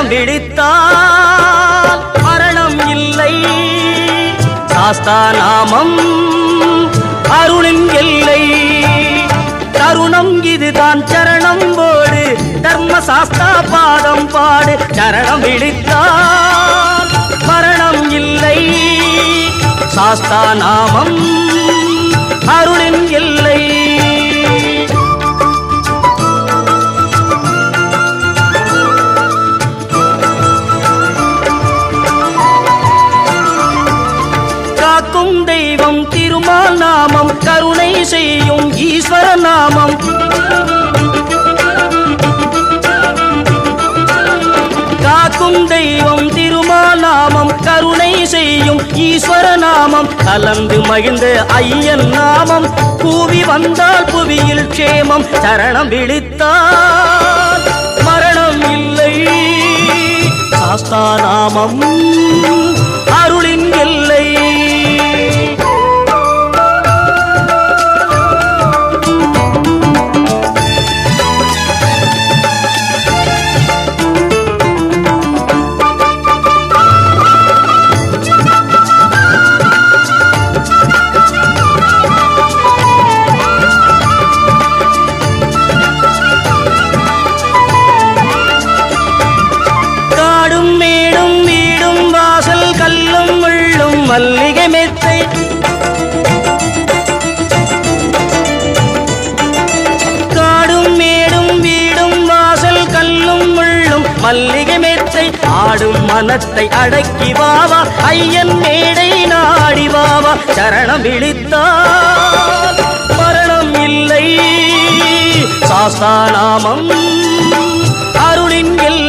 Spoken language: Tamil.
சரணம் விழித்தால் மரணம் இல்லை. சாஸ்தா நாமம் அருளின் எல்லை. தருணம் இதுதான் சரணம் போடு, தர்ம சாஸ்தா பாதம் பாடு. சரணம் விழித்தால் மரணம் இல்லை. சாஸ்தா நாமம் அருளின் எல்லை. காக்கும் தெய்வம் திருமால் நாமம், கருணை செய்யும் ஈஸ்வர நாமம். காக்கும் தெய்வம் திருமால் நாமம், கருணை செய்யும் ஈஸ்வர நாமம். கலந்து மகிழ்ந்த ஐயன் நாமம், கூவி வந்தால் புவியில் க்ஷேமம். சரணம் விழித்தால் மரணம் இல்லை. சாஸ்தா நாமம் அருளின் எல்லை. மல்லிகை மெத்தை காடும் மேடும் வீடும் வாசல் கல்லும் முள்ளும் மல்லிகை மெத்தை. ஆடும் மனத்தை அடக்கி வாவா, ஐயன் மேடை நாடி வாவா. சரணம் விழித்தால் மரணம் இல்லை. சாஸ்தா நாமம் அருளின் எல்லை.